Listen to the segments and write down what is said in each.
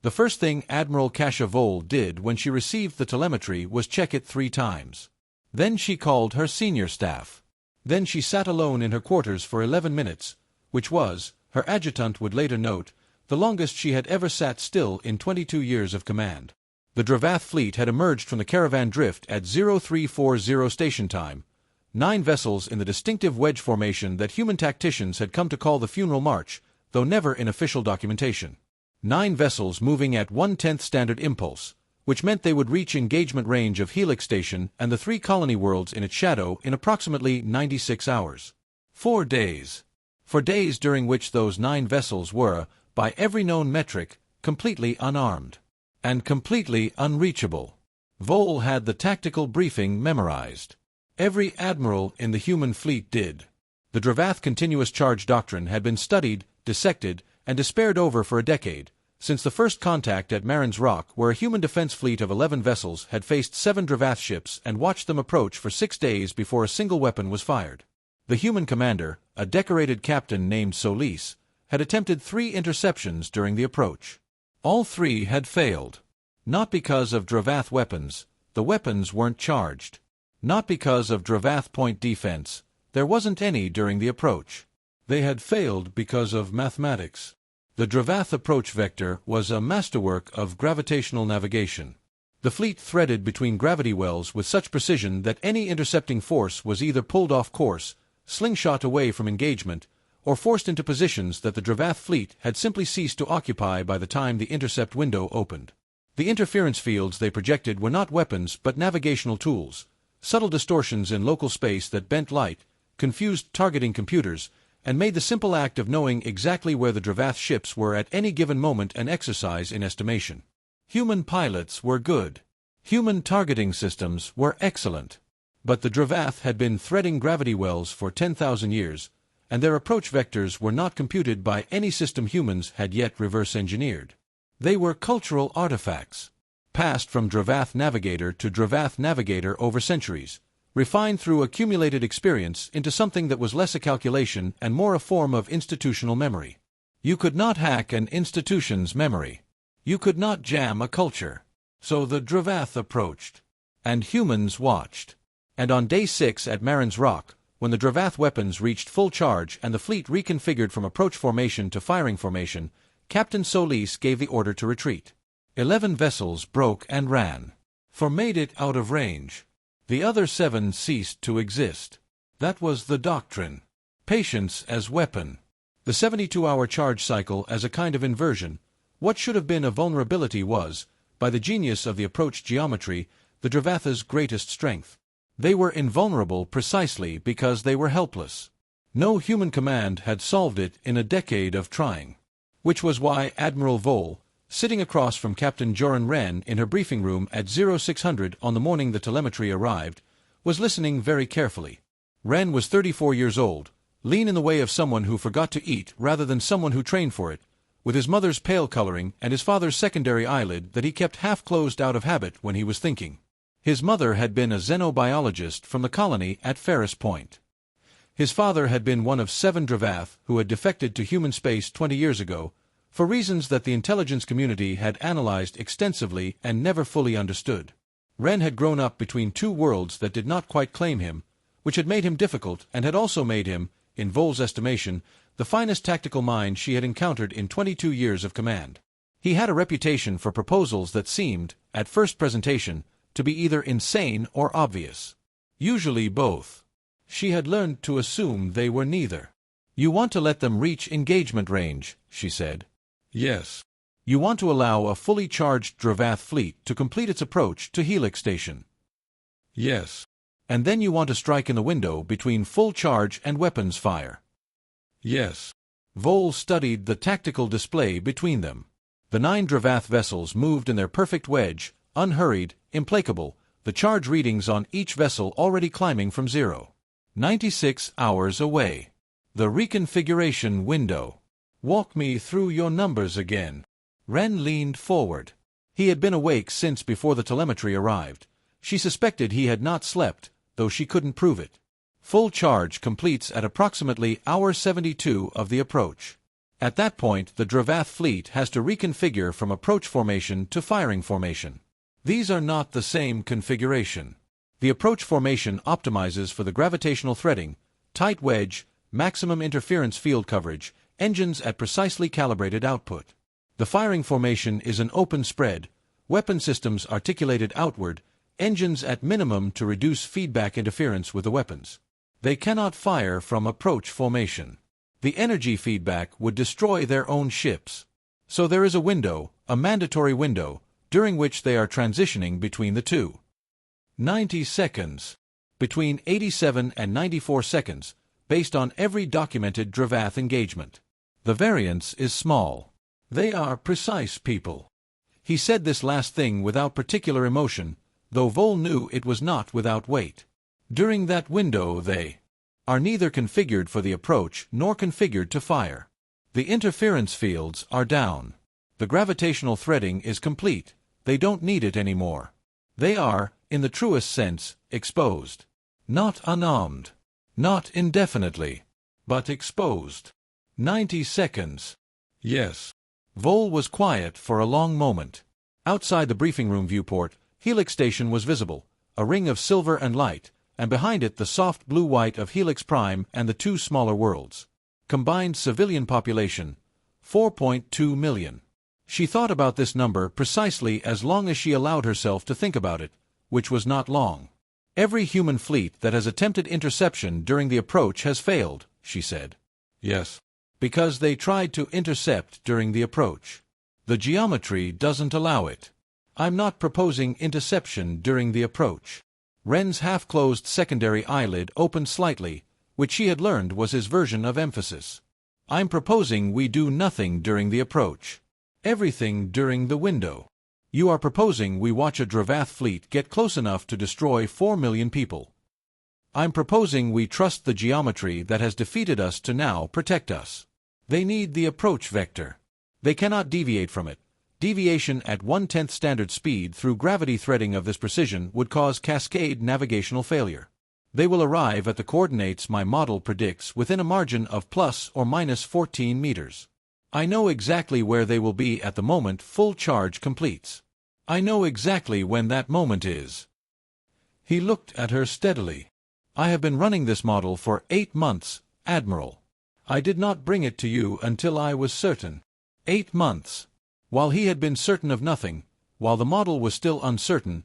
The first thing Admiral Vol did when she received the telemetry was check it 3 times. Then she called her senior staff. Then she sat alone in her quarters for 11 minutes, which was, her adjutant would later note, the longest she had ever sat still in 22 years of command. The Drevath fleet had emerged from the Kerravan Drift at 0340 station time, 9 vessels in the distinctive wedge formation that human tacticians had come to call the funeral march, though never in official documentation. 9 vessels moving at 1/10 standard impulse, which meant they would reach engagement range of Helix Station and the 3 colony worlds in its shadow in approximately 96 hours. 4 days. For days during which those 9 vessels were, by every known metric, completely unarmed. And completely unreachable. Vol had the tactical briefing memorized. Every admiral in the human fleet did. The Drevath Continuous Charge Doctrine had been studied, dissected, and despaired over for a decade, since the first contact at Marin's Rock, where a human defense fleet of 11 vessels had faced 7 Drevath ships and watched them approach for 6 days before a single weapon was fired. The human commander, a decorated captain named Solis, had attempted 3 interceptions during the approach. All 3 had failed. Not because of Drevath weapons, the weapons weren't charged. Not because of Drevath point defense, there wasn't any during the approach. They had failed because of mathematics. The Drevath approach vector was a masterwork of gravitational navigation. The fleet threaded between gravity wells with such precision that any intercepting force was either pulled off course, slingshot away from engagement, or forced into positions that the Drevath fleet had simply ceased to occupy by the time the intercept window opened. The interference fields they projected were not weapons but navigational tools, subtle distortions in local space that bent light, confused targeting computers, and made the simple act of knowing exactly where the Drevath ships were at any given moment an exercise in estimation. Human pilots were good. Human targeting systems were excellent. But the Drevath had been threading gravity wells for 10,000 years, and their approach vectors were not computed by any system humans had yet reverse-engineered. They were cultural artifacts, passed from Drevath navigator to Drevath navigator over centuries, refined through accumulated experience into something that was less a calculation and more a form of institutional memory. You could not hack an institution's memory. You could not jam a culture. So the Drevath approached. And humans watched. And on day 6 at Marin's Rock, when the Drevath weapons reached full charge and the fleet reconfigured from approach formation to firing formation, Captain Solis gave the order to retreat. 11 vessels broke and ran. 4 made it out of range. The other 7 ceased to exist. That was the doctrine. Patience as weapon. The 72-hour charge cycle as a kind of inversion. What should have been a vulnerability was, by the genius of the approach geometry, the Drevath's greatest strength. They were invulnerable precisely because they were helpless. No human command had solved it in a decade of trying. Which was why Admiral Vol, sitting across from Captain Joren Ren in her briefing room at 0600 on the morning the telemetry arrived, was listening very carefully. Ren was 34 years old, lean in the way of someone who forgot to eat rather than someone who trained for it, with his mother's pale coloring and his father's secondary eyelid that he kept half closed out of habit when he was thinking. His mother had been a xenobiologist from the colony at Ferris Point. His father had been one of 7 Drevath who had defected to human space 20 years ago, for reasons that the intelligence community had analyzed extensively and never fully understood. Ren had grown up between 2 worlds that did not quite claim him, which had made him difficult and had also made him, in Vol's estimation, the finest tactical mind she had encountered in 22 years of command. He had a reputation for proposals that seemed, at first presentation, to be either insane or obvious. Usually both. She had learned to assume they were neither. You want to let them reach engagement range, she said. Yes. You want to allow a fully charged Drevath fleet to complete its approach to Helix Station. Yes. And then you want to strike in the window between full charge and weapons fire. Yes. Vol studied the tactical display between them. The 9 Drevath vessels moved in their perfect wedge, unhurried, implacable, the charge readings on each vessel already climbing from 0. 96 hours away. The reconfiguration window. Walk me through your numbers again. Ren leaned forward. He had been awake since before the telemetry arrived. She suspected he had not slept, though she couldn't prove it. Full charge completes at approximately hour 72 of the approach. At that point, the Drevath fleet has to reconfigure from approach formation to firing formation. These are not the same configuration. The approach formation optimizes for the gravitational threading, tight wedge, maximum interference field coverage, engines at precisely calibrated output. The firing formation is an open spread, weapon systems articulated outward, engines at minimum to reduce feedback interference with the weapons. They cannot fire from approach formation. The energy feedback would destroy their own ships. So there is a window, a mandatory window, during which they are transitioning between the two. 90 seconds. Between 87 and 94 seconds, based on every documented Drevath engagement. The variance is small. They are precise people. He said this last thing without particular emotion, though Vol knew it was not without weight. During that window they are neither configured for the approach nor configured to fire. The interference fields are down. The gravitational threading is complete. They don't need it anymore. They are, in the truest sense, exposed. Not unarmed. Not indefinitely. But exposed. 90 seconds. Yes. Vol was quiet for a long moment. Outside the briefing room viewport, Helix Station was visible, a ring of silver and light, and behind it the soft blue-white of Helix Prime and the two smaller worlds. Combined civilian population, 4.2 million. She thought about this number precisely as long as she allowed herself to think about it, which was not long. Every human fleet that has attempted interception during the approach has failed, she said. Yes. Because they tried to intercept during the approach. The geometry doesn't allow it. I'm not proposing interception during the approach. Ren's half-closed secondary eyelid opened slightly, which she had learned was his version of emphasis. I'm proposing we do nothing during the approach. Everything during the window. You are proposing we watch a Drevath fleet get close enough to destroy 4 million people. I'm proposing we trust the geometry that has defeated us to now protect us. They need the approach vector. They cannot deviate from it. Deviation at 1/10 standard speed through gravity threading of this precision would cause cascade navigational failure. They will arrive at the coordinates my model predicts within a margin of plus or minus 14 meters. I know exactly where they will be at the moment full charge completes. I know exactly when that moment is. He looked at her steadily. I have been running this model for 8 months, Admiral. I did not bring it to you until I was certain. 8 months. While he had been certain of nothing, while the model was still uncertain,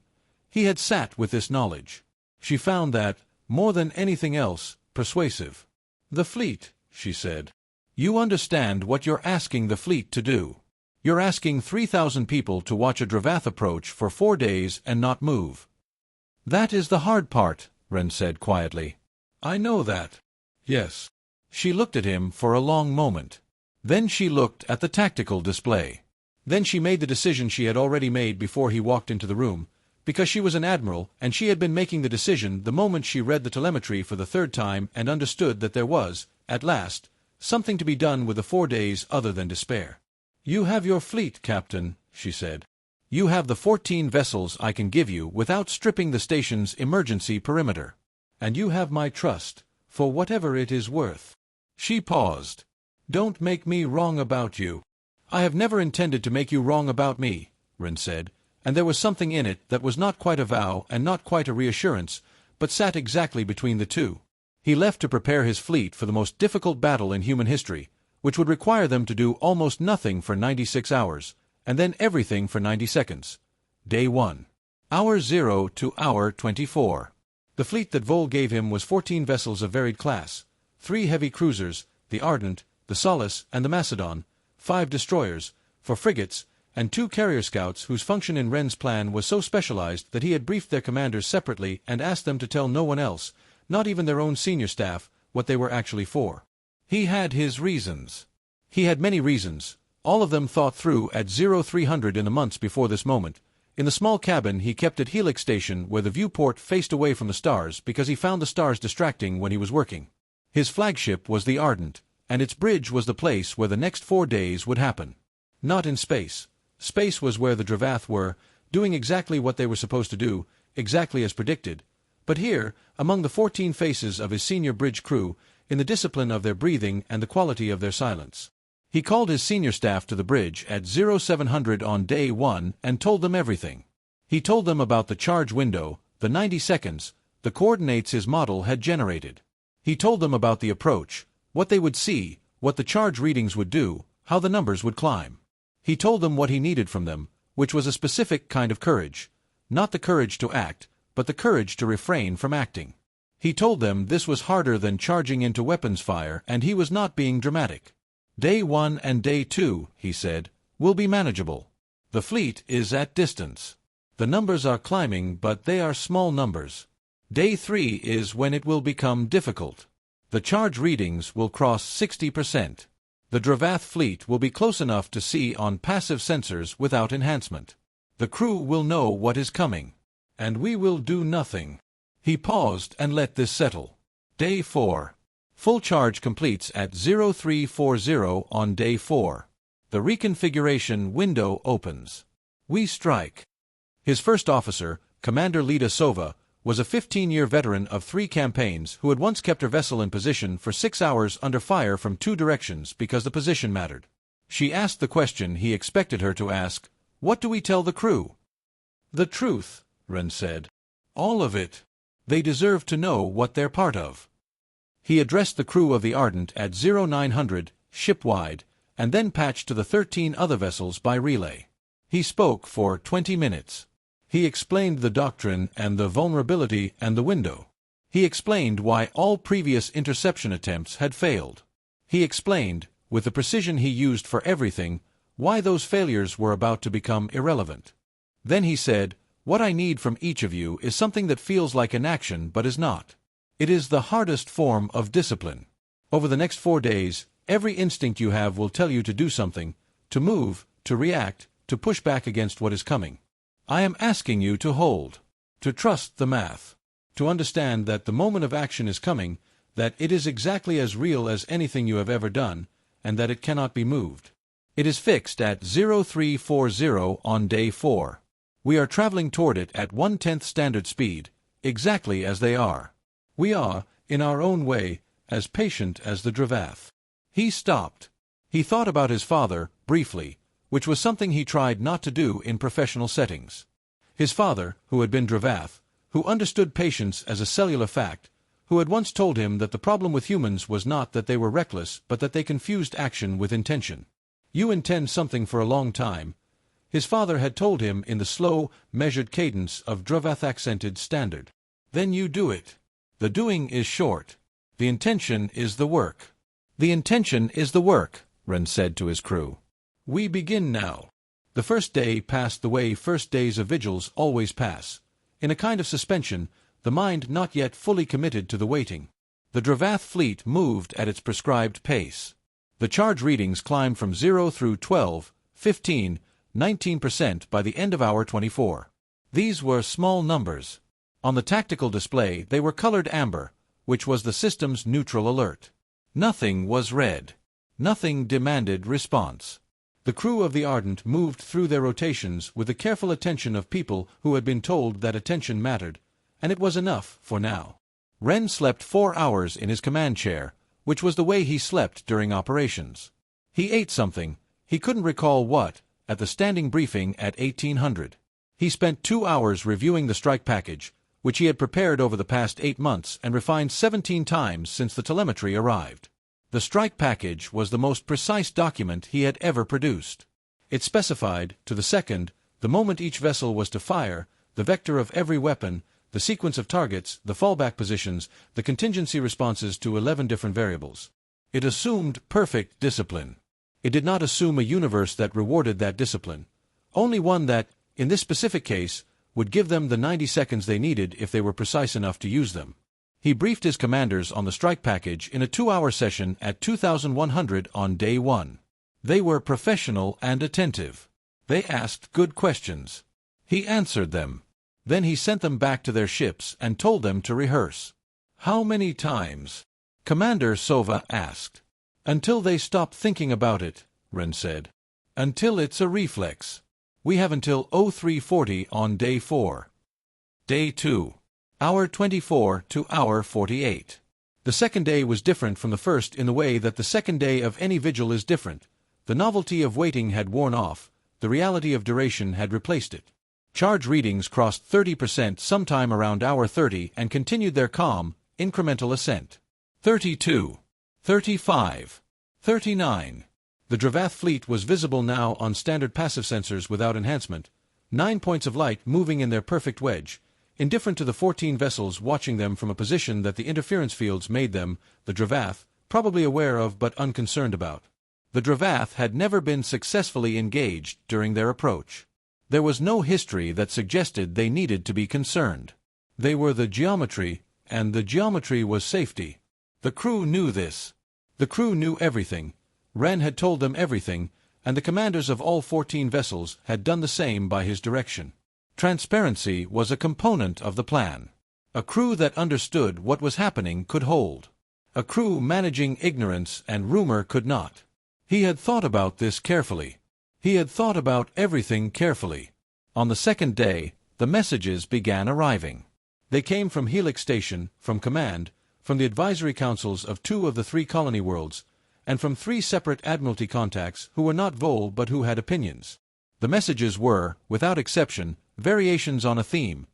he had sat with this knowledge. She found that, more than anything else, persuasive. The fleet, she said. You understand what you're asking the fleet to do. You're asking 3,000 people to watch a Drevath approach for 4 days and not move. That is the hard part, Ren said quietly. I know that. Yes. She looked at him for a long moment. Then she looked at the tactical display. Then she made the decision she had already made before he walked into the room, because she was an admiral and she had been making the decision the moment she read the telemetry for the 3rd time and understood that there was, at last, something to be done with the 4 days other than despair. You have your fleet, Captain, she said. You have the 14 vessels I can give you without stripping the station's emergency perimeter. And you have my trust, for whatever it is worth. She paused. Don't make me wrong about you. I have never intended to make you wrong about me, Ren said, and there was something in it that was not quite a vow and not quite a reassurance, but sat exactly between the two. He left to prepare his fleet for the most difficult battle in human history, which would require them to do almost nothing for 96 hours, and then everything for 90 seconds. Day 1. Hour 0 to hour 24. The fleet that Vol gave him was 14 vessels of varied class, 3 heavy cruisers, the Ardent, the Solace, and the Macedon, 5 destroyers, 4 frigates, and 2 carrier scouts whose function in Ren's plan was so specialized that he had briefed their commanders separately and asked them to tell no one else, not even their own senior staff, what they were actually for. He had his reasons. He had many reasons, all of them thought through at 0300 in the months before this moment. In the small cabin he kept at Helix Station where the viewport faced away from the stars because he found the stars distracting when he was working. His flagship was the Ardent, and its bridge was the place where the next 4 days would happen. Not in space. Space was where the Drevath were, doing exactly what they were supposed to do, exactly as predicted. But here, among the 14 faces of his senior bridge crew, in the discipline of their breathing and the quality of their silence. He called his senior staff to the bridge at 0700 on day 1 and told them everything. He told them about the charge window, the 90 seconds, the coordinates his model had generated. He told them about the approach, what they would see, what the charge readings would do, how the numbers would climb. He told them what he needed from them, which was a specific kind of courage, not the courage to act, but the courage to refrain from acting. He told them this was harder than charging into weapons fire, and he was not being dramatic. Day 1 and day 2, he said, will be manageable. The fleet is at distance. The numbers are climbing, but they are small numbers. Day 3 is when it will become difficult. The charge readings will cross 60%. The Drevath fleet will be close enough to see on passive sensors without enhancement. The crew will know what is coming. And we will do nothing. He paused and let this settle. Day 4. Full charge completes at 0340 on day 4. The reconfiguration window opens. We strike. His first officer, Commander Lida Sova, was a 15-year veteran of 3 campaigns who had once kept her vessel in position for 6 hours under fire from 2 directions because the position mattered. She asked the question he expected her to ask, "What do we tell the crew?" "The truth," Ren said. "All of it. They deserve to know what they're part of." He addressed the crew of the Ardent at 0900, ship-wide, and then patched to the 13 other vessels by relay. He spoke for 20 minutes. He explained the doctrine and the vulnerability and the window. He explained why all previous interception attempts had failed. He explained, with the precision he used for everything, why those failures were about to become irrelevant. Then he said, "What I need from each of you is something that feels like an action but is not. It is the hardest form of discipline. Over the next 4 days, every instinct you have will tell you to do something, to move, to react, to push back against what is coming. I am asking you to hold, to trust the math, to understand that the moment of action is coming, that it is exactly as real as anything you have ever done, and that it cannot be moved. It is fixed at 0340 on day 4. We are traveling toward it at 1/10 standard speed, exactly as they are. We are, in our own way, as patient as the Drevath." He stopped. He thought about his father, briefly, which was something he tried not to do in professional settings. His father, who had been Drevath, who understood patience as a cellular fact, who had once told him that the problem with humans was not that they were reckless but that they confused action with intention. You intend something for a long time, his father had told him in the slow, measured cadence of Drevath-accented standard. Then you do it. The doing is short. The intention is the work. "The intention is the work," Ren said to his crew. "We begin now." The first day passed the way first days of vigils always pass, in a kind of suspension, the mind not yet fully committed to the waiting. The Drevath fleet moved at its prescribed pace. The charge readings climbed from 0 through 12, 15, 19% by the end of hour 24. These were small numbers. On the tactical display they were colored amber, which was the system's neutral alert. Nothing was red. Nothing demanded response. The crew of the Ardent moved through their rotations with the careful attention of people who had been told that attention mattered, and it was enough for now. Ren slept 4 hours in his command chair, which was the way he slept during operations. He ate something, he couldn't recall what, at the standing briefing at 1800. He spent 2 hours reviewing the strike package, which he had prepared over the past 8 months and refined 17 times since the telemetry arrived. The strike package was the most precise document he had ever produced. It specified, to the second, the moment each vessel was to fire, the vector of every weapon, the sequence of targets, the fallback positions, the contingency responses to 11 different variables. It assumed perfect discipline. It did not assume a universe that rewarded that discipline, only one that, in this specific case, would give them the 90 seconds they needed if they were precise enough to use them. He briefed his commanders on the strike package in a 2-hour session at 2100 on day 1. They were professional and attentive. They asked good questions. He answered them. Then he sent them back to their ships and told them to rehearse. "How many times?" Commander Sova asked. "Until they stop thinking about it," Ren said. "Until it's a reflex. We have until 0340 on day 4. Day 2. Hour 24 to hour 48. The second day was different from the first in the way that the second day of any vigil is different, The novelty of waiting had worn off, the reality of duration had replaced it. Charge readings crossed 30% sometime around hour 30 and continued their calm, incremental ascent. 32. 35. 39. The Drevath fleet was visible now on standard passive sensors without enhancement, 9 points of light moving in their perfect wedge, indifferent to the 14 vessels watching them from a position that the interference fields made them, the Drevath, probably aware of but unconcerned about. The Drevath had never been successfully engaged during their approach. There was no history that suggested they needed to be concerned. They were the geometry, and the geometry was safety. The crew knew this. The crew knew everything. Ren had told them everything, and the commanders of all 14 vessels had done the same by his direction. Transparency was a component of the plan. A crew that understood what was happening could hold. A crew managing ignorance and rumor could not. He had thought about this carefully. He had thought about everything carefully. On the second day, the messages began arriving. They came from Helix Station, from Command, from the advisory councils of 2 of the 3 colony worlds, and from 3 separate Admiralty contacts who were not Vol but who had opinions. The messages were, without exception, variations on a theme.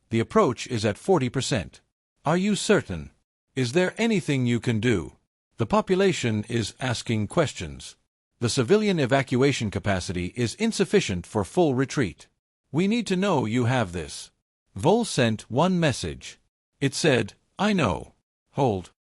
The approach is at 40%. Are you certain? Is there anything you can do? The population is asking questions. The civilian evacuation capacity is insufficient for full retreat. We need to know you have this. Vol sent one message. It said, I know. Hold.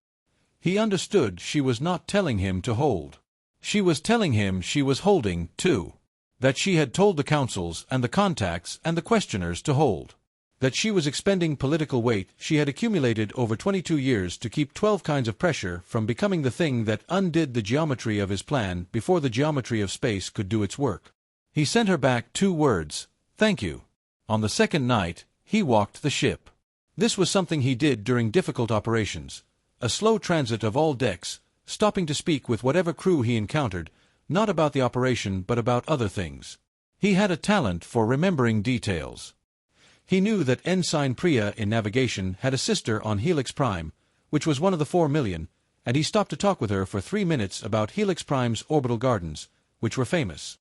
He understood she was not telling him to hold. She was telling him she was holding, too. That she had told the councils and the contacts and the questioners to hold. That she was expending political weight she had accumulated over 22 years to keep 12 kinds of pressure from becoming the thing that undid the geometry of his plan before the geometry of space could do its work. He sent her back 2 words, thank you. On the second night, he walked the ship. This was something he did during difficult operations. A slow transit of all decks, stopping to speak with whatever crew he encountered, not about the operation but about other things. He had a talent for remembering details. He knew that Ensign Priya in navigation had a sister on Helix Prime, which was one of the 4 million, and he stopped to talk with her for 3 minutes about Helix Prime's orbital gardens, which were famous.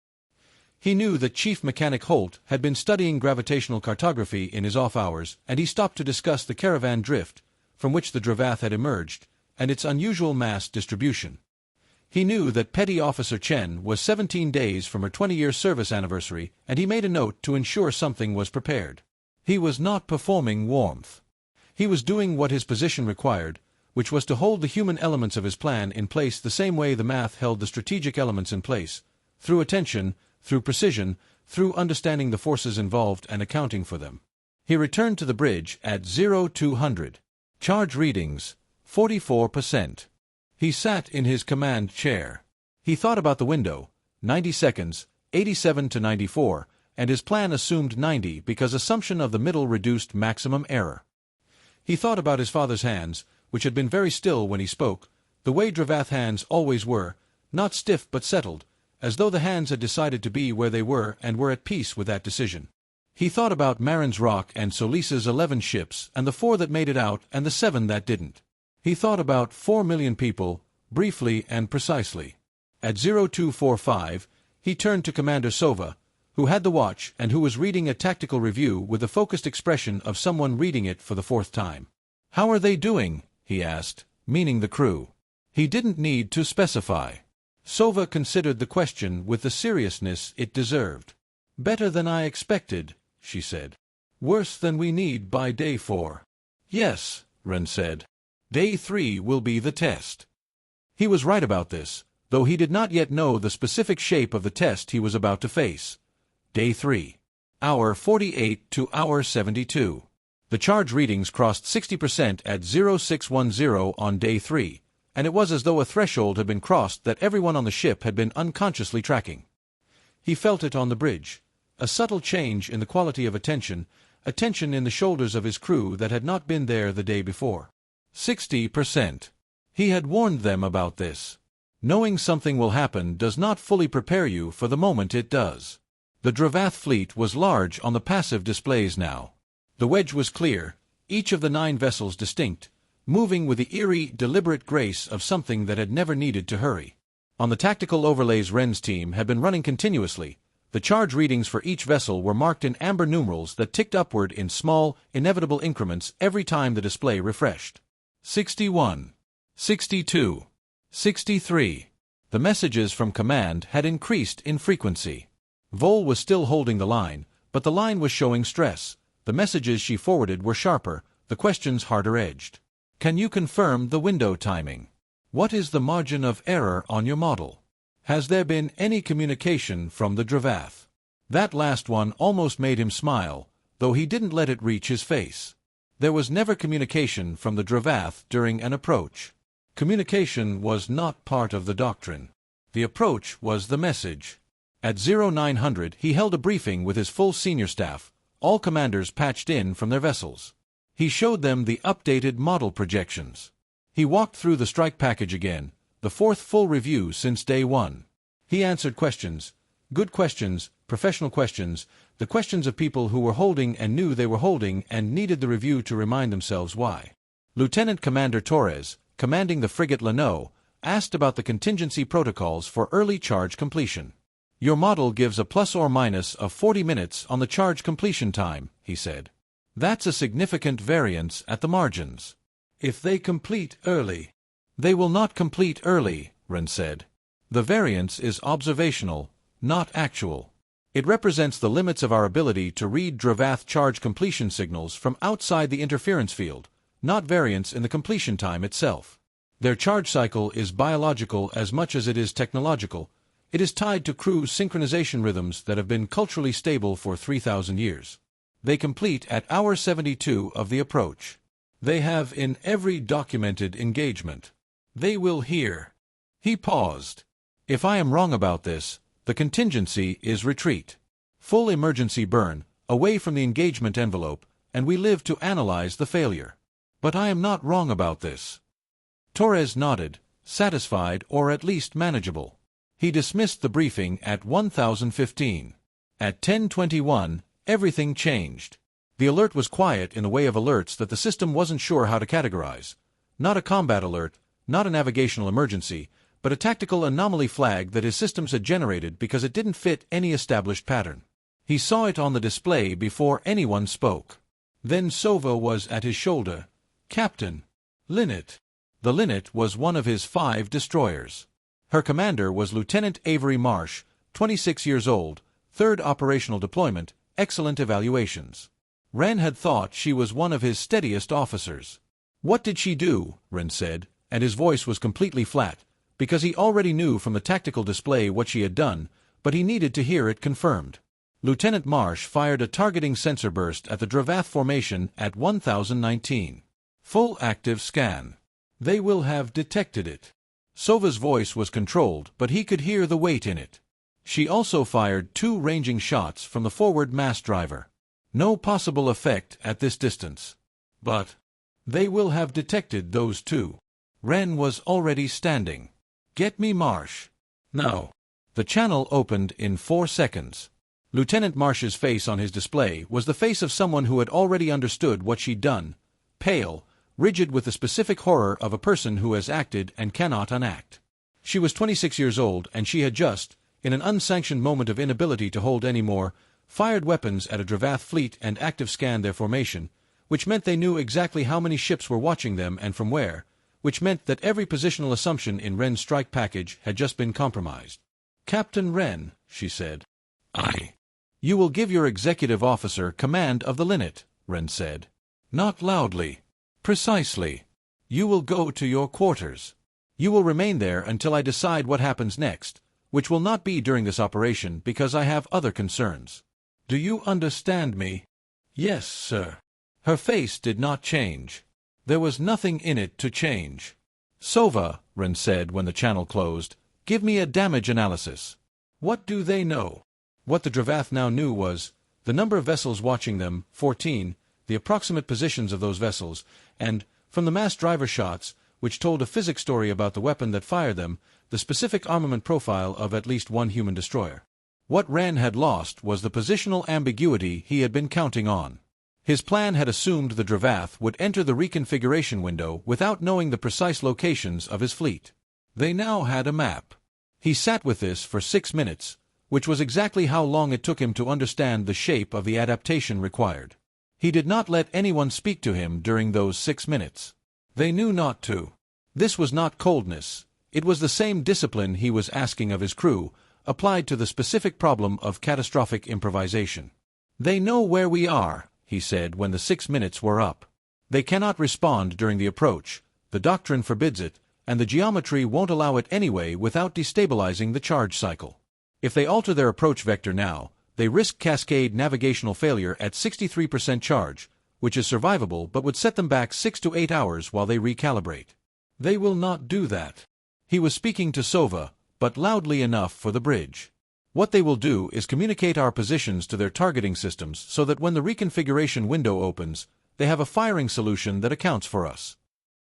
He knew that Chief Mechanic Holt had been studying gravitational cartography in his off hours, and he stopped to discuss the Kerravan Drift, from which the Drevath had emerged, and its unusual mass distribution. He knew that Petty Officer Chen was 17 days from her 20-year service anniversary, and he made a note to ensure something was prepared. He was not performing warmth. He was doing what his position required, which was to hold the human elements of his plan in place the same way the math held the strategic elements in place, through attention, through precision, through understanding the forces involved and accounting for them. He returned to the bridge at 0200. Charge readings, 44%. He sat in his command chair. He thought about the window, 90 seconds, 87 to 94, and his plan assumed 90 because assumption of the middle reduced maximum error. He thought about his father's hands, which had been very still when he spoke, the way Drevath hands always were, not stiff but settled, as though the hands had decided to be where they were and were at peace with that decision. He thought about Marin's Rock and Solis's 11 ships and the 4 that made it out and the 7 that didn't. He thought about 4 million people, briefly and precisely. At 0245, he turned to Commander Sova, who had the watch and who was reading a tactical review with the focused expression of someone reading it for the 4th time. How are they doing? He asked, meaning the crew. He didn't need to specify. Sova considered the question with the seriousness it deserved. Better than I expected, she said. Worse than we need by day 4. Yes, Ren said. Day 3 will be the test. He was right about this, though he did not yet know the specific shape of the test he was about to face. Day 3. Hour 48 to hour 72. The charge readings crossed 60% at 0610 on day 3, and it was as though a threshold had been crossed that everyone on the ship had been unconsciously tracking. He felt it on the bridge, a subtle change in the quality of attention in the shoulders of his crew that had not been there the day before. 60%. He had warned them about this. Knowing something will happen does not fully prepare you for the moment it does. The Drevath fleet was large on the passive displays now. The wedge was clear, each of the 9 vessels distinct, moving with the eerie, deliberate grace of something that had never needed to hurry. On the tactical overlays Ren's team had been running continuously. The charge readings for each vessel were marked in amber numerals that ticked upward in small, inevitable increments every time the display refreshed. 61. 62. 63. The messages from command had increased in frequency. Vol was still holding the line, but the line was showing stress. The messages she forwarded were sharper, the questions harder-edged. Can you confirm the window timing? What is the margin of error on your model? Has there been any communication from the Drevath? That last one almost made him smile, though he didn't let it reach his face. There was never communication from the Drevath during an approach. Communication was not part of the doctrine. The approach was the message. At 0900 he held a briefing with his full senior staff, all commanders patched in from their vessels. He showed them the updated model projections. He walked through the strike package again, the fourth full review since day one. He answered questions, good questions, professional questions, the questions of people who were holding and knew they were holding and needed the review to remind themselves why. Lieutenant Commander Torres, commanding the frigate Lano, asked about the contingency protocols for early charge completion. Your model gives a plus or minus of 40 minutes on the charge completion time, he said. That's a significant variance at the margins. If they complete early. They will not complete early, Ren said. The variance is observational, not actual. It represents the limits of our ability to read Drevath charge completion signals from outside the interference field, not variance in the completion time itself. Their charge cycle is biological as much as it is technological. It is tied to crew synchronization rhythms that have been culturally stable for 3,000 years. They complete at hour 72 of the approach. They have in every documented engagement. They will hear. He paused. If I am wrong about this, the contingency is retreat. Full emergency burn, away from the engagement envelope, and we live to analyze the failure. But I am not wrong about this. Torres nodded, satisfied or at least manageable. He dismissed the briefing at 1015. At 10:21, everything changed. The alert was quiet in the way of alerts that the system wasn't sure how to categorize. Not a combat alert, not a navigational emergency, but a tactical anomaly flag that his systems had generated because it didn't fit any established pattern. He saw it on the display before anyone spoke. Then Sova was at his shoulder. Captain. Linnet. The Linnet was one of his 5 destroyers. Her commander was Lieutenant Avery Marsh, 26 years old, 3rd operational deployment, excellent evaluations. Ren had thought she was one of his steadiest officers. What did she do? Ren said, and his voice was completely flat, because he already knew from the tactical display what she had done, but he needed to hear it confirmed. Lieutenant Marsh fired a targeting sensor burst at the Drevath formation at 1019. Full active scan. They will have detected it. Sova's voice was controlled, but he could hear the weight in it. She also fired 2 ranging shots from the forward mast driver. No possible effect at this distance. But they will have detected those 2. Ren was already standing. Get me Marsh. Now. The channel opened in 4 seconds. Lieutenant Marsh's face on his display was the face of someone who had already understood what she'd done, pale, rigid with the specific horror of a person who has acted and cannot unact. She was 26 years old, and she had just, in an unsanctioned moment of inability to hold any more, fired weapons at a Drevath fleet and active scanned their formation, which meant they knew exactly how many ships were watching them and from where, which meant that every positional assumption in Ren's strike package had just been compromised. Captain Ren, she said. Aye. You will give your executive officer command of the Linnet, Ren said. Not loudly. Precisely. You will go to your quarters. You will remain there until I decide what happens next, which will not be during this operation because I have other concerns. Do you understand me? Yes, sir. Her face did not change. There was nothing in it to change. Sova, Ren said when the channel closed, give me a damage analysis. What do they know? What the Drevath now knew was the number of vessels watching them, 14, the approximate positions of those vessels, and, from the mast driver shots, which told a physics story about the weapon that fired them, the specific armament profile of at least 1 human destroyer. What Ren had lost was the positional ambiguity he had been counting on. His plan had assumed the Drevath would enter the reconfiguration window without knowing the precise locations of his fleet. They now had a map. He sat with this for 6 minutes, which was exactly how long it took him to understand the shape of the adaptation required. He did not let anyone speak to him during those 6 minutes. They knew not to. This was not coldness. It was the same discipline he was asking of his crew, applied to the specific problem of catastrophic improvisation. "They know where we are," he said when the 6 minutes were up. "They cannot respond during the approach. The doctrine forbids it, and the geometry won't allow it anyway without destabilizing the charge cycle. If they alter their approach vector now, they risk cascade navigational failure at 63% charge, which is survivable but would set them back 6 to 8 hours while they recalibrate. They will not do that." He was speaking to Sova, but loudly enough for the bridge. "What they will do is communicate our positions to their targeting systems so that when the reconfiguration window opens, they have a firing solution that accounts for us."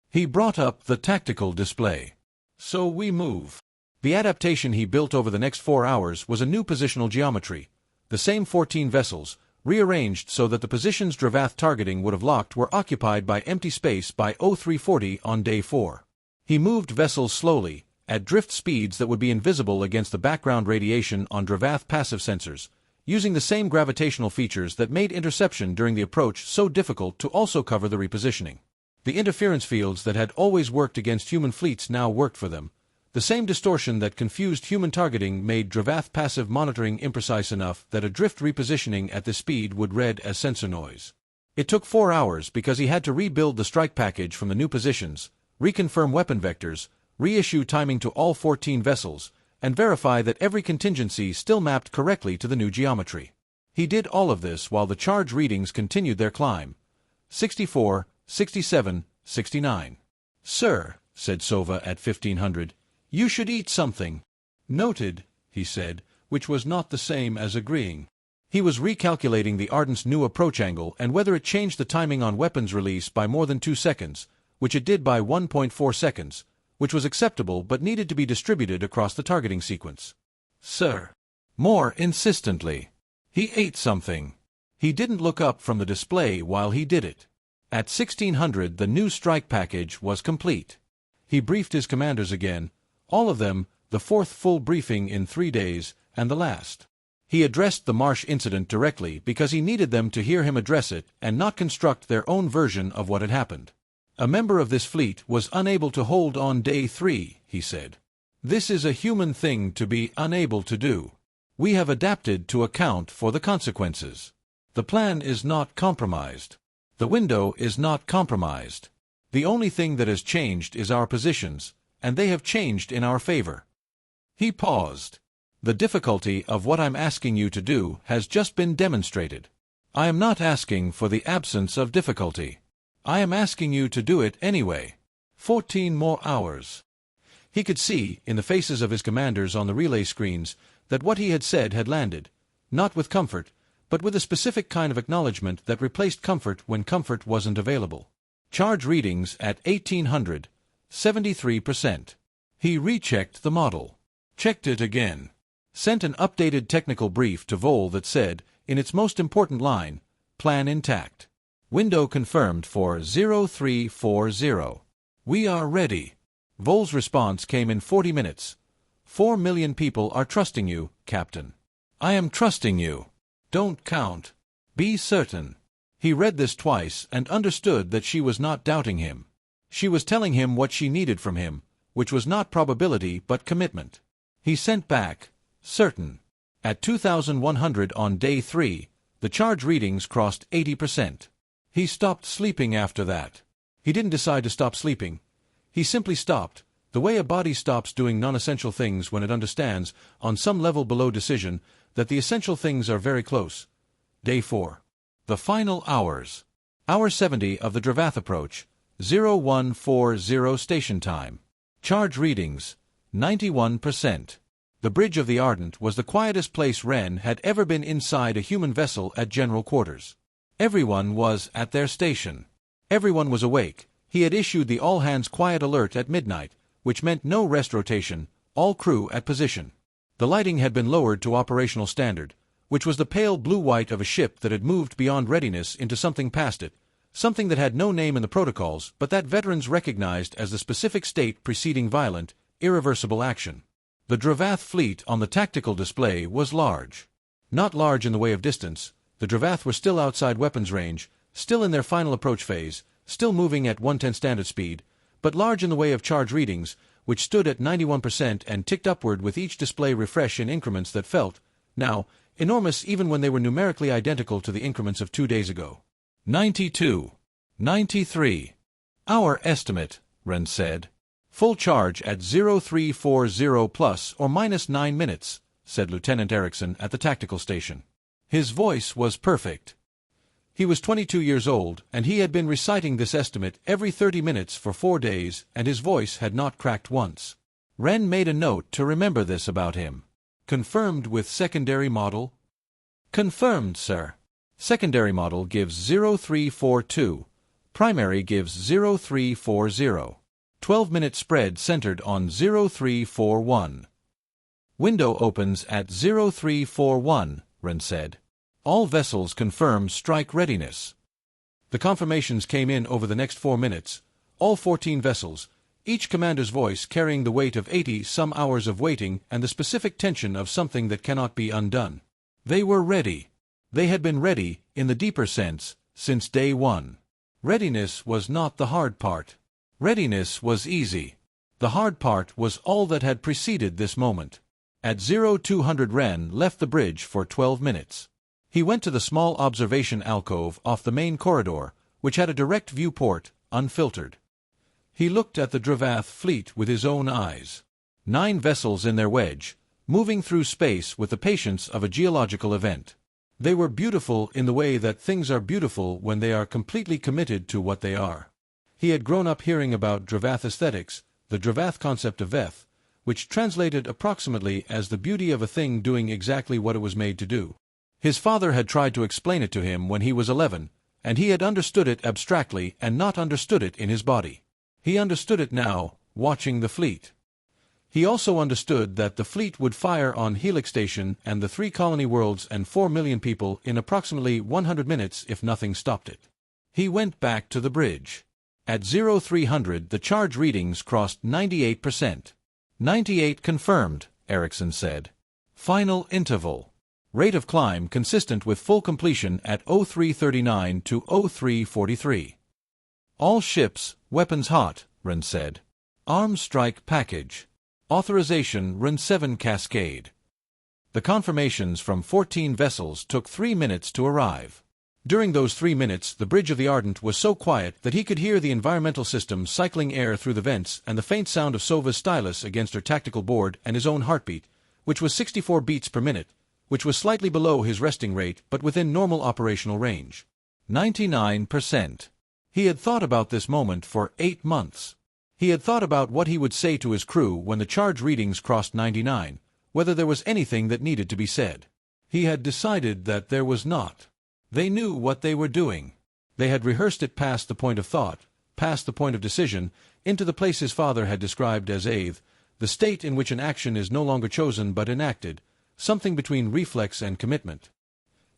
He brought up the tactical display. "So we move." The adaptation he built over the next 4 hours was a new positional geometry. The same 14 vessels, rearranged so that the positions Drevath targeting would have locked were occupied by empty space by 0340 on day 4. He moved vessels slowly, at drift speeds that would be invisible against the background radiation on Drevath passive sensors, using the same gravitational features that made interception during the approach so difficult to also cover the repositioning. The interference fields that had always worked against human fleets now worked for them. The same distortion that confused human targeting made Drevath passive monitoring imprecise enough that a drift repositioning at this speed would read as sensor noise. It took 4 hours because he had to rebuild the strike package from the new positions, reconfirm weapon vectors, reissue timing to all 14 vessels, and verify that every contingency still mapped correctly to the new geometry. He did all of this while the charge readings continued their climb. 64, 67, 69. "Sir," said Sova at 1500, "you should eat something." "Noted," he said, which was not the same as agreeing. He was recalculating the Ardent's new approach angle and whether it changed the timing on weapons release by more than 2 seconds, which it did by 1.4 seconds, which was acceptable but needed to be distributed across the targeting sequence. "Sir." More insistently. He ate something. He didn't look up from the display while he did it. At 1600 the new strike package was complete. He briefed his commanders again, all of them, the 4th full briefing in 3 days, and the last. He addressed the Marsh incident directly because he needed them to hear him address it and not construct their own version of what had happened. "A member of this fleet was unable to hold on day 3, he said. "This is a human thing to be unable to do. We have adapted to account for the consequences. The plan is not compromised. The window is not compromised. The only thing that has changed is our positions, and they have changed in our favor." He paused. "The difficulty of what I'm asking you to do has just been demonstrated. I am not asking for the absence of difficulty. I am asking you to do it anyway. 14 more hours." He could see, in the faces of his commanders on the relay screens, that what he had said had landed, not with comfort, but with a specific kind of acknowledgement that replaced comfort when comfort wasn't available. Charge readings at 1800, 73%. He rechecked the model. Checked it again. Sent an updated technical brief to Vol that said, in its most important line, "Plan intact. Window confirmed for 0340. We are ready." Vol's response came in 40 minutes. 4 million people are trusting you, Captain. I am trusting you. Don't count. Be certain. He read this twice and understood that she was not doubting him. She was telling him what she needed from him, which was not probability but commitment. He sent back, certain. At 2100 on day 3, the charge readings crossed 80%. He stopped sleeping after that. He didn't decide to stop sleeping. He simply stopped, the way a body stops doing non-essential things when it understands, on some level below decision, that the essential things are very close. Day 4. The final hours. Hour 70 of the Drevath approach, 0140 station time. Charge readings, 91%. The bridge of the Ardent was the quietest place Ren had ever been inside a human vessel at general quarters. Everyone was at their station. Everyone was awake. He had issued the all-hands quiet alert at midnight, which meant no rest rotation, all crew at position. The lighting had been lowered to operational standard, which was the pale blue-white of a ship that had moved beyond readiness into something past it, something that had no name in the protocols but that veterans recognized as the specific state preceding violent, irreversible action. The Drevath fleet on the tactical display was large. Not large in the way of distance. The Drevath were still outside weapons range, still in their final approach phase, still moving at 1/10 standard speed, but large in the way of charge readings, which stood at 91% and ticked upward with each display refresh in increments that felt, now, enormous even when they were numerically identical to the increments of 2 days ago. 92. 93. Our estimate, Ren said. Full charge at 0340 plus or minus 9 minutes, said Lieutenant Erickson at the tactical station. His voice was perfect. He was 22 years old, and he had been reciting this estimate every 30 minutes for 4 days, and his voice had not cracked once. Ren made a note to remember this about him. Confirmed with secondary model? Confirmed, sir. Secondary model gives 0342. Primary gives 0340. 12-minute spread centered on 0341. Window opens at 0341, Ren said. All vessels confirm strike readiness. The confirmations came in over the next 4 minutes. All 14 vessels, each commander's voice carrying the weight of 80-some hours of waiting and the specific tension of something that cannot be undone. They were ready. They had been ready, in the deeper sense, since day one. Readiness was not the hard part. Readiness was easy. The hard part was all that had preceded this moment. At 0200 Ren left the bridge for 12 minutes. He went to the small observation alcove off the main corridor, which had a direct viewport, unfiltered. He looked at the Drevath fleet with his own eyes. 9 vessels in their wedge, moving through space with the patience of a geological event. They were beautiful in the way that things are beautiful when they are completely committed to what they are. He had grown up hearing about Drevath aesthetics, the Drevath concept of Veth, which translated approximately as the beauty of a thing doing exactly what it was made to do. His father had tried to explain it to him when he was 11, and he had understood it abstractly and not understood it in his body. He understood it now, watching the fleet. He also understood that the fleet would fire on Helix Station and the 3 colony worlds and 4 million people in approximately 100 minutes if nothing stopped it. He went back to the bridge. At 0300 the charge readings crossed 98%. 98 confirmed, Erickson said. Final interval. Rate of climb consistent with full completion at 0339 to 0343. All ships, weapons hot, Ren said. Arms strike package. Authorization Ren 7 Cascade. The confirmations from 14 vessels took 3 minutes to arrive. During those 3 minutes, the bridge of the Ardent was so quiet that he could hear the environmental system cycling air through the vents and the faint sound of Sova's stylus against her tactical board and his own heartbeat, which was 64 beats per minute, which was slightly below his resting rate but within normal operational range. 99%. He had thought about this moment for 8 months. He had thought about what he would say to his crew when the charge readings crossed 99, whether there was anything that needed to be said. He had decided that there was not. They knew what they were doing. They had rehearsed it past the point of thought, past the point of decision, into the place his father had described as Aeth, the state in which an action is no longer chosen but enacted, something between reflex and commitment.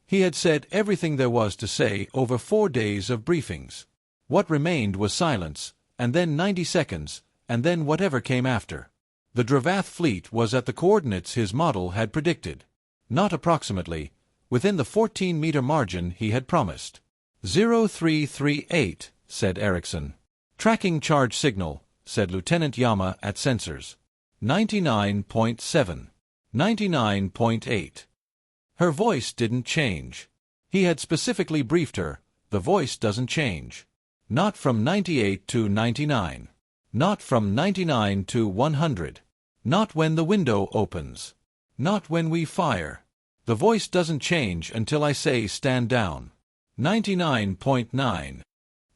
He had said everything there was to say over 4 days of briefings. What remained was silence, and then 90 seconds, and then whatever came after. The Drevath fleet was at the coordinates his model had predicted. Not approximately, within the 14-meter margin he had promised. 0338, said Erickson. Tracking charge signal, said Lieutenant Yama at sensors. 99.7. 99.8. Her voice didn't change. He had specifically briefed her, the voice doesn't change. Not from 98 to 99. Not from 99 to 100. Not when the window opens. Not when we fire. The voice doesn't change until I say stand down. 99.9.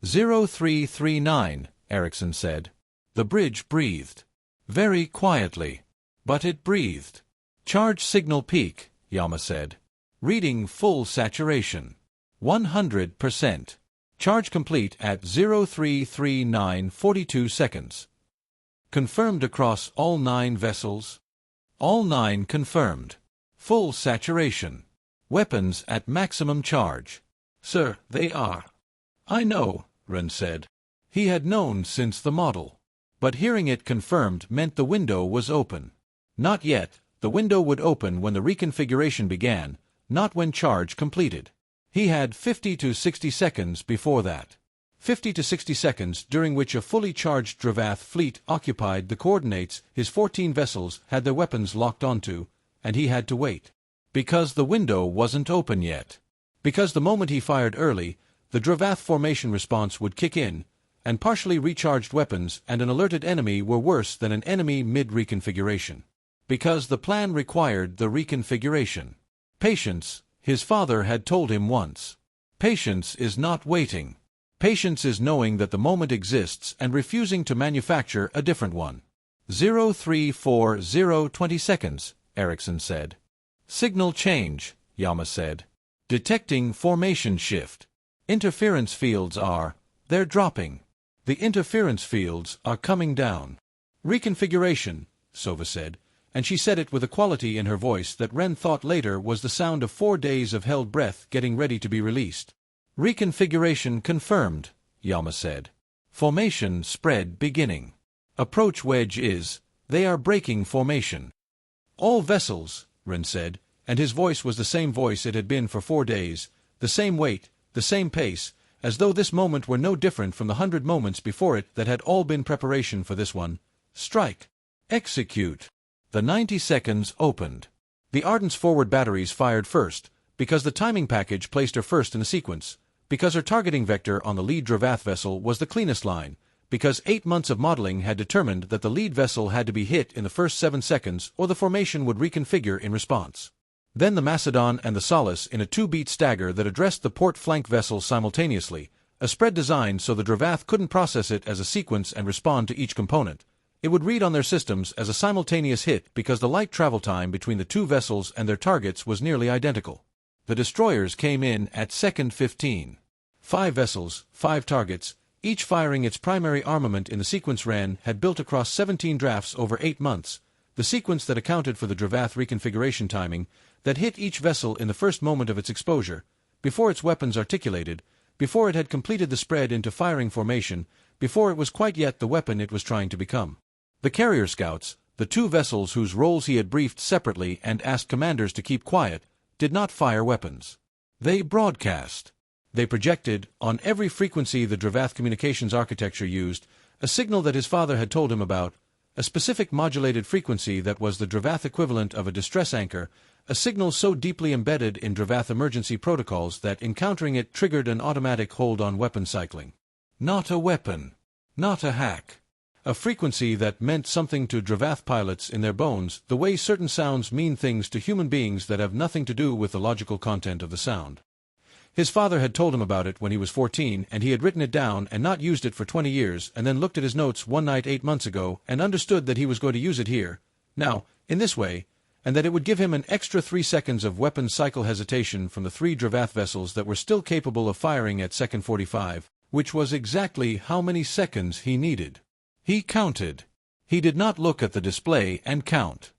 0339, Erickson said. The bridge breathed. Very quietly. But it breathed. Charge signal peak, Yama said. Reading full saturation. 100%. Charge complete at 0339 42 seconds. Confirmed across all 9 vessels. All 9 confirmed. Full saturation. Weapons at maximum charge. Sir, they are. I know, Ren said. He had known since the model. But hearing it confirmed meant the window was open. Not yet, the window would open when the reconfiguration began, not when charge completed. He had 50 to 60 seconds before that. 50 to 60 seconds during which a fully charged Drevath fleet occupied the coordinates his 14 vessels had their weapons locked onto, and he had to wait. Because the window wasn't open yet. Because the moment he fired early, the Drevath formation response would kick in, and partially recharged weapons and an alerted enemy were worse than an enemy mid-reconfiguration. Because the plan required the reconfiguration. Patience, his father had told him once. Patience is not waiting. Patience is knowing that the moment exists and refusing to manufacture a different one. 0340 20 seconds, Erickson said. Signal change, Yama said. Detecting formation shift. Interference fields they're dropping. The interference fields are coming down. Reconfiguration, Sova said, and she said it with a quality in her voice that Ren thought later was the sound of 4 days of held breath getting ready to be released. Reconfiguration confirmed, Yama said. Formation spread beginning. Approach wedge they are breaking formation. All vessels, Ren said, and his voice was the same voice it had been for 4 days, the same weight, the same pace, as though this moment were no different from the 100 moments before it that had all been preparation for this one. Strike. Execute. The 90 seconds opened. The Ardent's forward batteries fired first, because the timing package placed her first in the sequence, because her targeting vector on the lead Drevath vessel was the cleanest line, because 8 months of modeling had determined that the lead vessel had to be hit in the first 7 seconds or the formation would reconfigure in response. Then the Macedon and the Solace in a 2-beat stagger that addressed the port flank vessels simultaneously, a spread designed so the Drevath couldn't process it as a sequence and respond to each component. It would read on their systems as a simultaneous hit because the light travel time between the 2 vessels and their targets was nearly identical. The destroyers came in at second 15. 5 vessels, 5 targets, each firing its primary armament in the sequence Ren had built across 17 drafts over 8 months, the sequence that accounted for the Drevath reconfiguration timing, that hit each vessel in the first moment of its exposure, before its weapons articulated, before it had completed the spread into firing formation, before it was quite yet the weapon it was trying to become. The carrier scouts, the 2 vessels whose roles he had briefed separately and asked commanders to keep quiet, did not fire weapons. They broadcast. They projected, on every frequency the Drevath communications architecture used, a signal that his father had told him about, a specific modulated frequency that was the Drevath equivalent of a distress anchor, a signal so deeply embedded in Drevath emergency protocols that encountering it triggered an automatic hold-on weapon cycling. Not a weapon. Not a hack. A frequency that meant something to Drevath pilots in their bones, the way certain sounds mean things to human beings that have nothing to do with the logical content of the sound. His father had told him about it when he was 14, and he had written it down and not used it for 20 years, and then looked at his notes one night 8 months ago and understood that he was going to use it here, now, in this way, and that it would give him an extra 3 seconds of weapon cycle hesitation from the 3 Drevath vessels that were still capable of firing at second 45, which was exactly how many seconds he needed. He counted. He did not look at the display and count.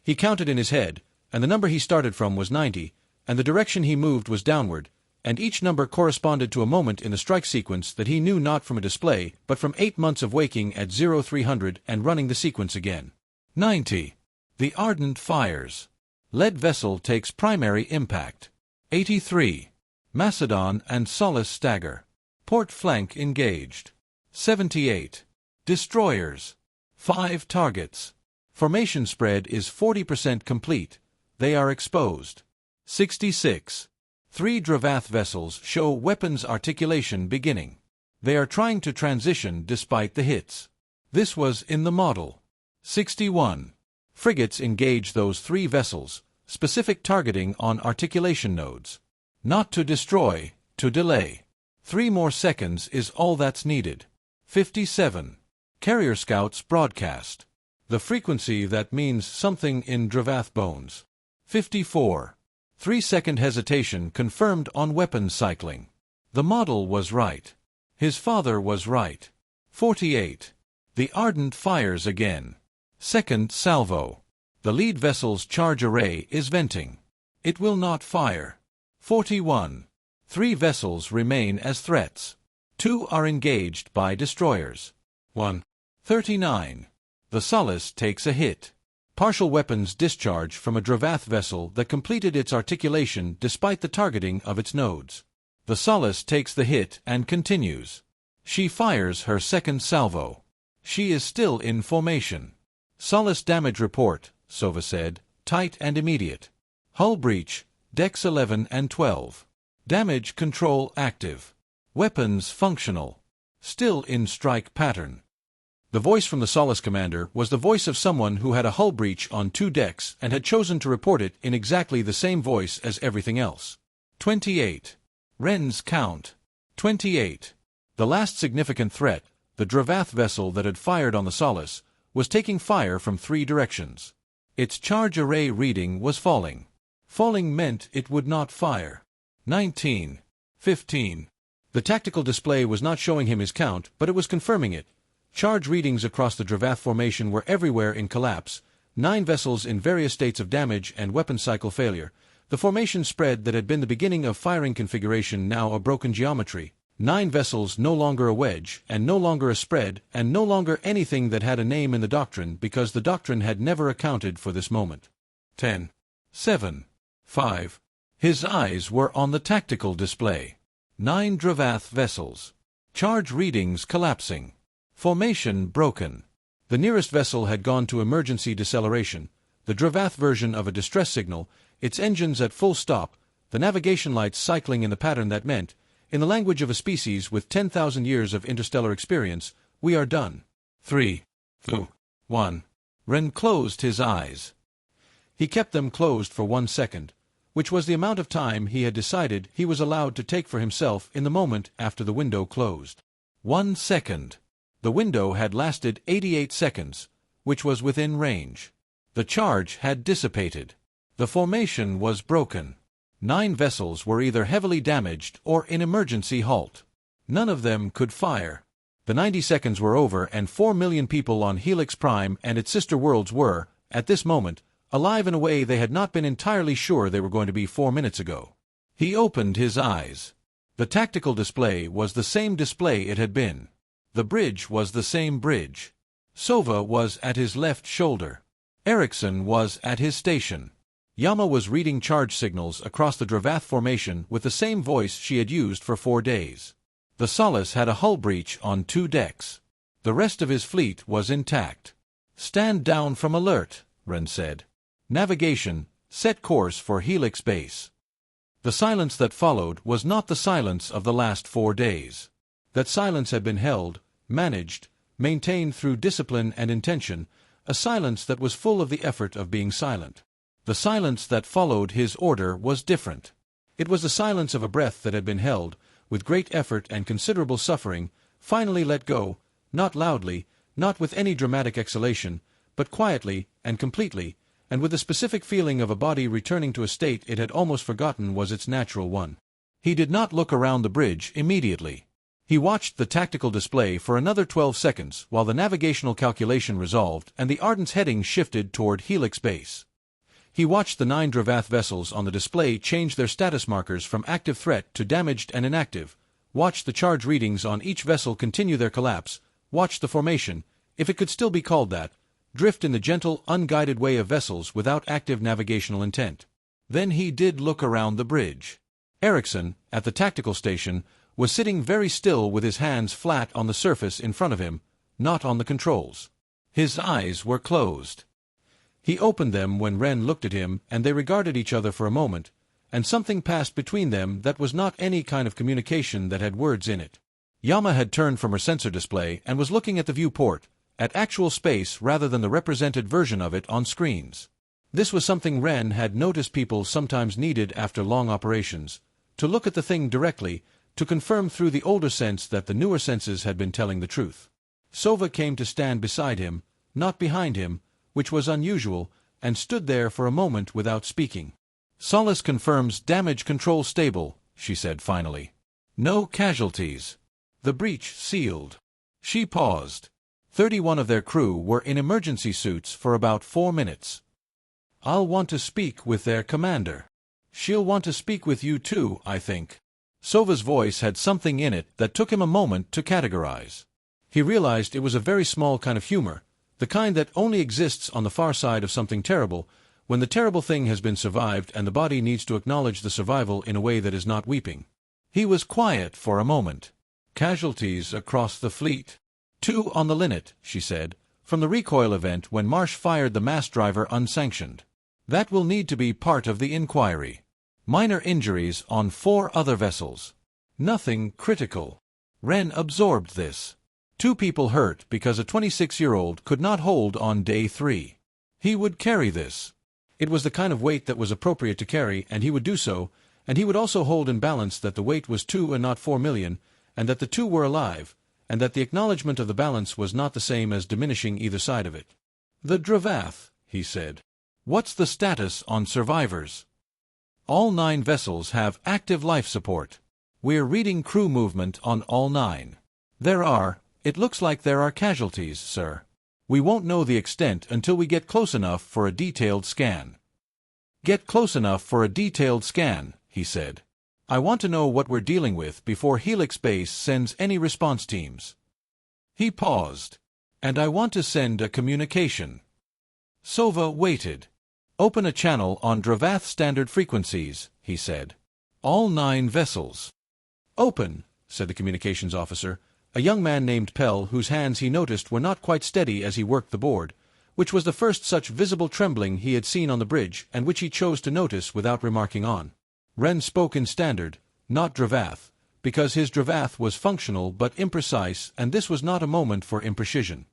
He counted in his head, and the number he started from was 90, and the direction he moved was downward, and each number corresponded to a moment in the strike sequence that he knew not from a display, but from 8 months of waking at 0300 and running the sequence again. 90. The Ardent fires. Lead vessel takes primary impact. 83. Macedon and Solace stagger. Port flank engaged. 78. Destroyers. 5 targets. Formation spread is 40% complete. They are exposed. 66. 3 Drevath vessels show weapons articulation beginning. They are trying to transition despite the hits. This was in the model. 61. Frigates engage those 3 vessels, specific targeting on articulation nodes. Not to destroy, to delay. 3 more seconds is all that's needed. 57. Carrier scouts broadcast. The frequency that means something in Drevath bones. 54. 3-second hesitation confirmed on weapon cycling. The model was right. His father was right. 48. The Ardent fires again. Second salvo. The lead vessel's charge array is venting. It will not fire. 41. 3 vessels remain as threats. 2 are engaged by destroyers. 1. 39. The Solace takes a hit. Partial weapons discharge from a Drevath vessel that completed its articulation despite the targeting of its nodes. The Solace takes the hit and continues. She fires her second salvo. She is still in formation. Solace damage report, Sova said, tight and immediate. Hull breach, decks 11 and 12. Damage control active. Weapons functional. Still in strike pattern. The voice from the Solace commander was the voice of someone who had a hull breach on 2 decks and had chosen to report it in exactly the same voice as everything else. 28. Ren's count. 28. The last significant threat, the Drevath vessel that had fired on the Solace, was taking fire from 3 directions. Its charge array reading was falling. Falling meant it would not fire. 19. 15. The tactical display was not showing him his count, but it was confirming it. Charge readings across the Drevath formation were everywhere in collapse, 9 vessels in various states of damage and weapon cycle failure. The formation spread that had been the beginning of firing configuration now a broken geometry. 9 vessels no longer a wedge, and no longer a spread, and no longer anything that had a name in the doctrine because the doctrine had never accounted for this moment. 10. 7. 5. His eyes were on the tactical display. 9 Drevath vessels. Charge readings collapsing. Formation broken. The nearest vessel had gone to emergency deceleration, the Drevath version of a distress signal, its engines at full stop, the navigation lights cycling in the pattern that meant, in the language of a species with 10,000 years of interstellar experience, we are done. 3, 2, 1. Ren closed his eyes. He kept them closed for 1 second, which was the amount of time he had decided he was allowed to take for himself in the moment after the window closed. 1 second. The window had lasted 88 seconds, which was within range. The charge had dissipated. The formation was broken. 9 vessels were either heavily damaged or in emergency halt. None of them could fire. The 90 seconds were over and 4 million people on Helix Prime and its sister worlds were, at this moment, alive in a way they had not been entirely sure they were going to be 4 minutes ago. He opened his eyes. The tactical display was the same display it had been. The bridge was the same bridge. Sova was at his left shoulder. Eriksson was at his station. Yama was reading charge signals across the Drevath formation with the same voice she had used for 4 days. The Solace had a hull breach on 2 decks. The rest of his fleet was intact. "Stand down from alert," Ren said. "Navigation, set course for Helix Base." The silence that followed was not the silence of the last 4 days. That silence had been held, managed, maintained through discipline and intention, a silence that was full of the effort of being silent. The silence that followed his order was different. It was the silence of a breath that had been held, with great effort and considerable suffering, finally let go, not loudly, not with any dramatic exhalation, but quietly and completely, and with the specific feeling of a body returning to a state it had almost forgotten was its natural one. He did not look around the bridge immediately. He watched the tactical display for another 12 seconds while the navigational calculation resolved and the Ardent's heading shifted toward Helix Base. He watched the 9 Drevath vessels on the display change their status markers from active threat to damaged and inactive, watched the charge readings on each vessel continue their collapse, watched the formation, if it could still be called that, drift in the gentle, unguided way of vessels without active navigational intent. Then he did look around the bridge. Eriksson, at the tactical station, was sitting very still with his hands flat on the surface in front of him, not on the controls. His eyes were closed. He opened them when Ren looked at him and they regarded each other for a moment, and something passed between them that was not any kind of communication that had words in it. Yama had turned from her sensor display and was looking at the viewport, at actual space rather than the represented version of it on screens. This was something Ren had noticed people sometimes needed after long operations, to look at the thing directly, to confirm through the older sense that the newer senses had been telling the truth. Sova came to stand beside him, not behind him, which was unusual, and stood there for a moment without speaking. "Solace confirms damage control stable," she said finally. "No casualties. The breach sealed." She paused. 31 of their crew were in emergency suits for about 4 minutes. "I'll want to speak with their commander. She'll want to speak with you too, I think." Sova's voice had something in it that took him a moment to categorize. He realized it was a very small kind of humor, The kind that only exists on the far side of something terrible, when the terrible thing has been survived and the body needs to acknowledge the survival in a way that is not weeping. He was quiet for a moment. Casualties across the fleet. 2 on the Linnet, she said, from the recoil event when Marsh fired the mast driver unsanctioned. That will need to be part of the inquiry. Minor injuries on 4 other vessels. Nothing critical. Ren absorbed this. 2 people hurt because a 26-year-old could not hold on day 3. He would carry this. It was the kind of weight that was appropriate to carry, and he would do so, and he would also hold in balance that the weight was 2 and not 4 million, and that the 2 were alive, and that the acknowledgement of the balance was not the same as diminishing either side of it. "The Drevath," he said. "What's the status on survivors?" "All 9 vessels have active life support. We're reading crew movement on all 9. It looks like there are casualties, sir. We won't know the extent until we get close enough for a detailed scan." "Get close enough for a detailed scan," he said. "I want to know what we're dealing with before Helix Base sends any response teams." He paused. "And I want to send a communication." Sova waited. "Open a channel on Drevath standard frequencies," he said. "All 9 vessels." "Open," said the communications officer, a young man named Pell, whose hands he noticed were not quite steady as he worked the board, which was the first such visible trembling he had seen on the bridge, and which he chose to notice without remarking on. Ren spoke in standard, not Drevath, because his Drevath was functional but imprecise, and this was not a moment for imprecision.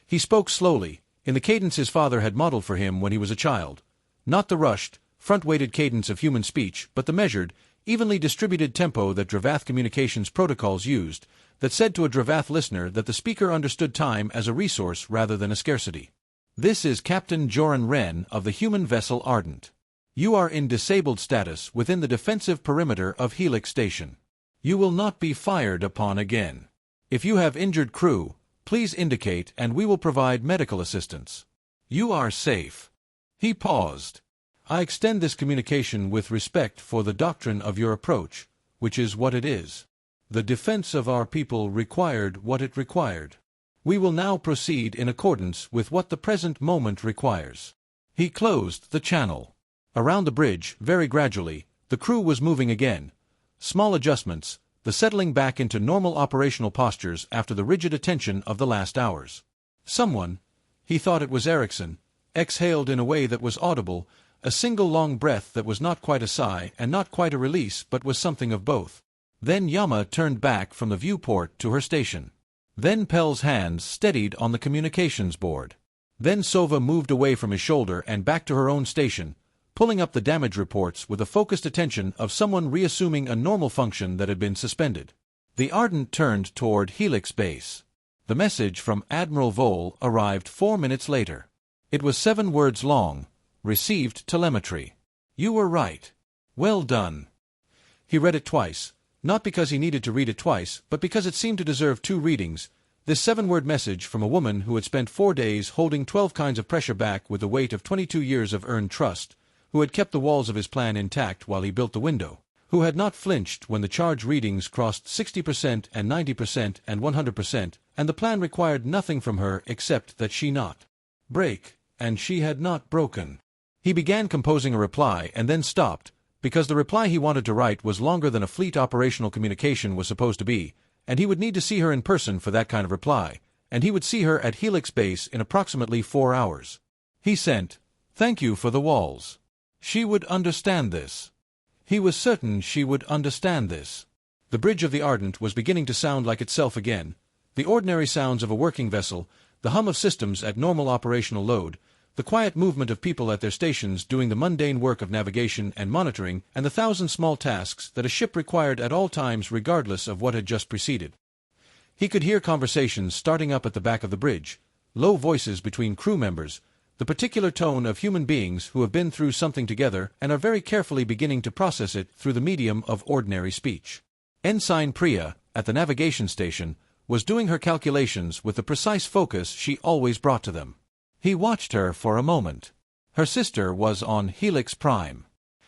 He spoke slowly, in the cadence his father had modeled for him when he was a child, not the rushed, front-weighted cadence of human speech, but the measured, evenly distributed tempo that Drevath communications protocols used, that said to a Drevath listener that the speaker understood time as a resource rather than a scarcity. "This is Captain Joren Ren of the human vessel Ardent. You are in disabled status within the defensive perimeter of Helix Station. You will not be fired upon again. If you have injured crew, please indicate and we will provide medical assistance. You are safe." He paused. "I extend this communication with respect for the doctrine of your approach, which is what it is. The defense of our people required what it required. We will now proceed in accordance with what the present moment requires." He closed the channel. Around the bridge, very gradually, the crew was moving again. Small adjustments, the settling back into normal operational postures after the rigid attention of the last hours. Someone, he thought it was Erickson, exhaled in a way that was audible, a single long breath that was not quite a sigh and not quite a release but was something of both. Then Yama turned back from the viewport to her station. Then Pell's hands steadied on the communications board. Then Sova moved away from his shoulder and back to her own station, pulling up the damage reports with the focused attention of someone reassuming a normal function that had been suspended. The Ardent turned toward Helix Base. The message from Admiral Vole arrived 4 minutes later. It was 7 words long. "Received telemetry. You were right. Well done." He read it twice. Not because he needed to read it twice, but because it seemed to deserve 2 readings. This 7-word message from a woman who had spent 4 days holding 12 kinds of pressure back with the weight of 22 years of earned trust, who had kept the walls of his plan intact while he built the window, who had not flinched when the charge readings crossed 60% and 90% and 100%, and the plan required nothing from her except that she not break, and she had not broken. He began composing a reply and then stopped, because the reply he wanted to write was longer than a fleet operational communication was supposed to be, and he would need to see her in person for that kind of reply, and he would see her at Helix Base in approximately 4 hours. He sent, "Thank you for the walls." She would understand this. He was certain she would understand this. The bridge of the Ardent was beginning to sound like itself again, the ordinary sounds of a working vessel, the hum of systems at normal operational load, the quiet movement of people at their stations doing the mundane work of navigation and monitoring, and the 1,000 small tasks that a ship required at all times regardless of what had just preceded. He could hear conversations starting up at the back of the bridge, low voices between crew members, the particular tone of human beings who have been through something together and are very carefully beginning to process it through the medium of ordinary speech. Ensign Priya, at the navigation station, was doing her calculations with the precise focus she always brought to them. He watched her for a moment. Her sister was on Helix Prime.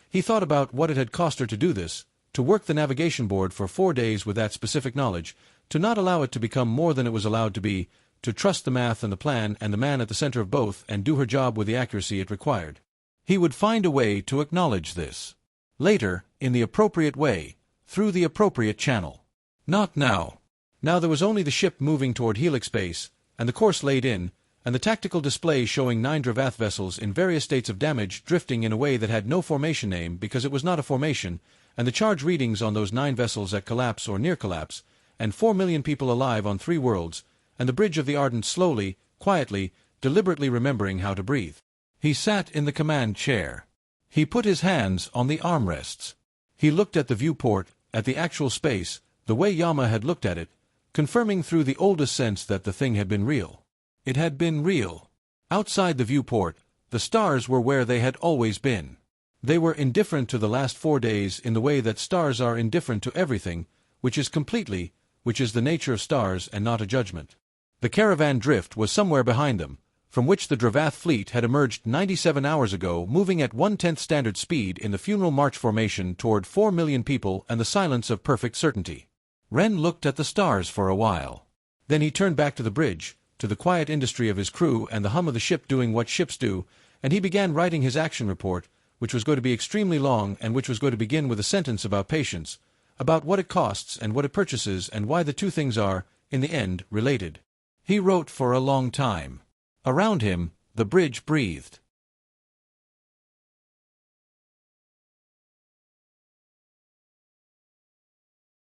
He thought about what it had cost her to do this, to work the navigation board for 4 days with that specific knowledge, to not allow it to become more than it was allowed to be, to trust the math and the plan and the man at the center of both and do her job with the accuracy it required. He would find a way to acknowledge this. Later, in the appropriate way, through the appropriate channel. Not now. Now there was only the ship moving toward Helix Base, and the course laid in, and the tactical display showing 9 Drevath vessels in various states of damage drifting in a way that had no formation name because it was not a formation, and the charge readings on those 9 vessels at collapse or near collapse, and 4 million people alive on 3 worlds, and the bridge of the Ardent slowly, quietly, deliberately remembering how to breathe. He sat in the command chair. He put his hands on the armrests. He looked at the viewport, at the actual space, the way Yama had looked at it, confirming through the oldest sense that the thing had been real. It had been real. Outside the viewport, the stars were where they had always been. They were indifferent to the last 4 days in the way that stars are indifferent to everything, which is the nature of stars and not a judgment. The Kerravan Drift was somewhere behind them, from which the Drevath fleet had emerged 97 hours ago, moving at 1/10 standard speed in the funeral march formation toward 4 million people and the silence of perfect certainty. Ren looked at the stars for a while. Then he turned back to the bridge, to the quiet industry of his crew and the hum of the ship doing what ships do, and he began writing his action report, which was going to be extremely long and which was going to begin with a sentence about patience, about what it costs and what it purchases and why the two things are, in the end, related. He wrote for a long time. Around him, the bridge breathed.